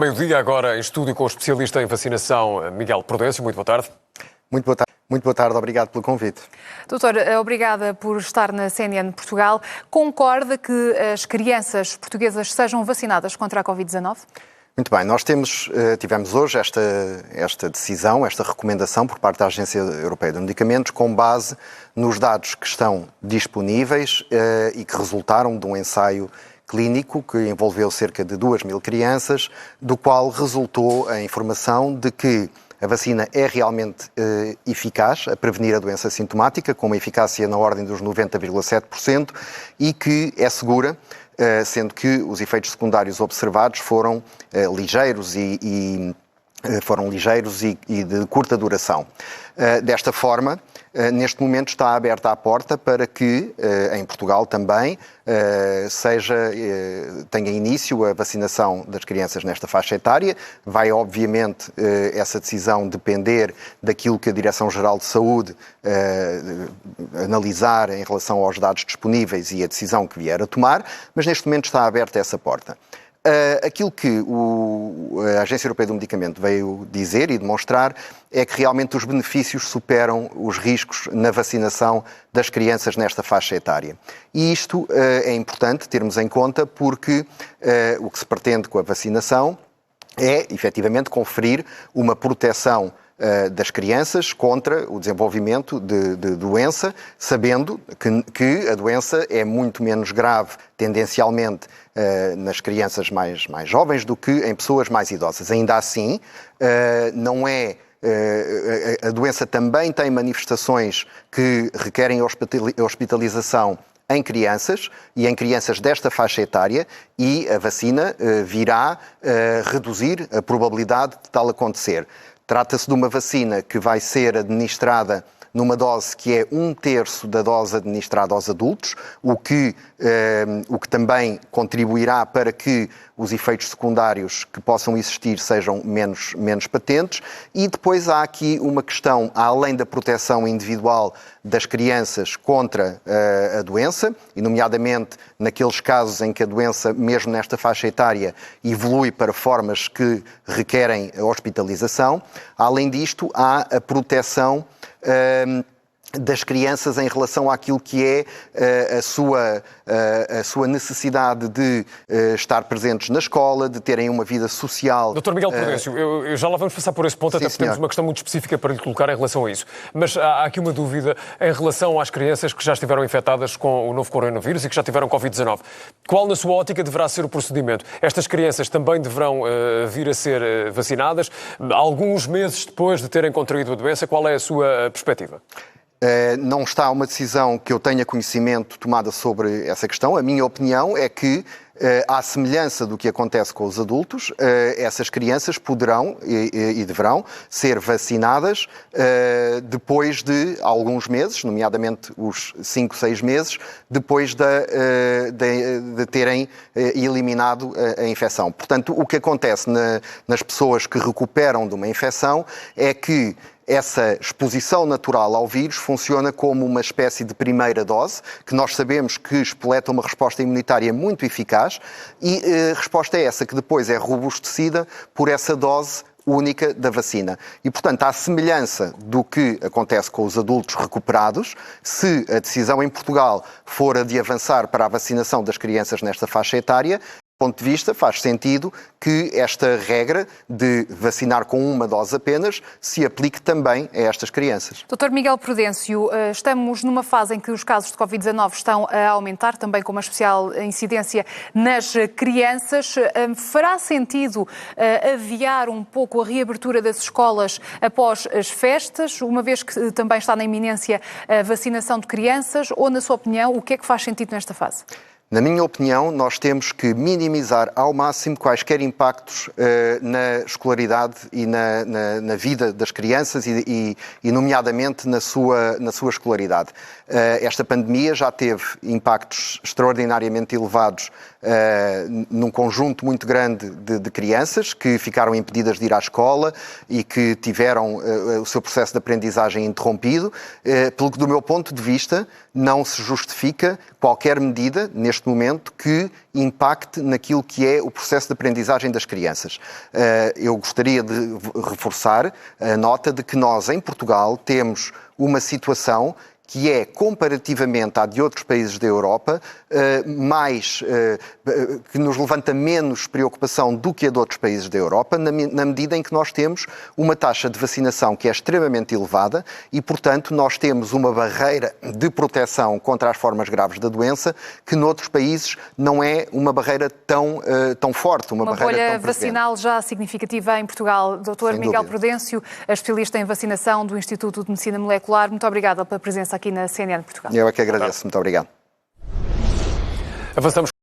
Meio-dia agora em estúdio com o especialista em vacinação Miguel Prudêncio. Muito boa tarde. Muito boa tarde, obrigado pelo convite. Doutor, obrigada por estar na CNN Portugal. Concorda que as crianças portuguesas sejam vacinadas contra a Covid-19? Muito bem, nós tivemos hoje esta decisão, esta recomendação por parte da Agência Europeia de Medicamentos com base nos dados que estão disponíveis e que resultaram de um ensaio clínico que envolveu cerca de 2.000 crianças, do qual resultou a informação de que a vacina é realmente eficaz a prevenir a doença sintomática, com uma eficácia na ordem dos 90,7%, e que é segura, sendo que os efeitos secundários observados foram ligeiros e de curta duração. Desta forma, neste momento está aberta a porta para que, em Portugal também, tenha início a vacinação das crianças nesta faixa etária. Vai, obviamente, essa decisão depender daquilo que a Direção-Geral de Saúde analisar em relação aos dados disponíveis e a decisão que vier a tomar, mas neste momento está aberta essa porta. Aquilo que a Agência Europeia do Medicamento veio dizer e demonstrar é que realmente os benefícios superam os riscos na vacinação das crianças nesta faixa etária. E isto é importante termos em conta porque o que se pretende com a vacinação é, efetivamente, conferir uma proteção das crianças contra o desenvolvimento de doença, sabendo que a doença é muito menos grave, tendencialmente, nas crianças mais jovens do que em pessoas mais idosas. Ainda assim, a doença também tem manifestações que requerem hospitalização em crianças e em crianças desta faixa etária, e a vacina virá reduzir a probabilidade de tal acontecer. Trata-se de uma vacina que vai ser administrada numa dose que é 1/3 da dose administrada aos adultos, o que também contribuirá para que os efeitos secundários que possam existir sejam menos patentes. E depois há aqui uma questão, além da proteção individual das crianças contra a doença, e nomeadamente naqueles casos em que a doença, mesmo nesta faixa etária, evolui para formas que requerem a hospitalização. Além disto, há a proteção das crianças em relação àquilo que é a sua necessidade de estar presentes na escola, de terem uma vida social. Dr. Miguel Prudêncio, eu já lá vamos passar por esse ponto, até porque temos uma questão muito específica para lhe colocar em relação a isso. Mas há aqui uma dúvida em relação às crianças que já estiveram infectadas com o novo coronavírus e que já tiveram Covid-19. Qual, na sua ótica, deverá ser o procedimento? Estas crianças também deverão vir a ser vacinadas alguns meses depois de terem contraído a doença? Qual é a sua perspectiva? Não está uma decisão que eu tenha conhecimento tomada sobre essa questão. A minha opinião é que, à semelhança do que acontece com os adultos, essas crianças poderão e deverão ser vacinadas depois de alguns meses, nomeadamente os 5, 6 meses, depois de terem eliminado a infecção. Portanto, o que acontece nas pessoas que recuperam de uma infecção é que essa exposição natural ao vírus funciona como uma espécie de primeira dose, que nós sabemos que espoleta uma resposta imunitária muito eficaz, e a resposta é essa, que depois é robustecida por essa dose única da vacina. E, portanto, à semelhança do que acontece com os adultos recuperados, se a decisão em Portugal for a de avançar para a vacinação das crianças nesta faixa etária, ponto de vista, faz sentido que esta regra de vacinar com uma dose apenas se aplique também a estas crianças. Dr. Miguel Prudêncio, estamos numa fase em que os casos de Covid-19 estão a aumentar, também com uma especial incidência nas crianças. Fará sentido adiar um pouco a reabertura das escolas após as festas, uma vez que também está na iminência a vacinação de crianças, ou, na sua opinião, o que é que faz sentido nesta fase? Na minha opinião, nós temos que minimizar ao máximo quaisquer impactos na escolaridade e na vida das crianças e nomeadamente na sua escolaridade. Esta pandemia já teve impactos extraordinariamente elevados num conjunto muito grande de crianças que ficaram impedidas de ir à escola e que tiveram o seu processo de aprendizagem interrompido, pelo que, do meu ponto de vista, não se justifica qualquer medida, neste neste momento que impacte naquilo que é o processo de aprendizagem das crianças. Eu gostaria de reforçar a nota de que nós, em Portugal, temos uma situação que é, comparativamente à de outros países da Europa, que nos levanta menos preocupação do que a de outros países da Europa, na medida em que nós temos uma taxa de vacinação que é extremamente elevada e, portanto, nós temos uma barreira de proteção contra as formas graves da doença que noutros países não é uma barreira tão forte, uma barreira bolha tão presente. vacinal já significativa em Portugal. Dr. Miguel Prudêncio, especialista em vacinação do Instituto de Medicina Molecular, muito obrigada pela presença aqui na CNN Portugal. Eu é que agradeço. Muito obrigado. Avançamos.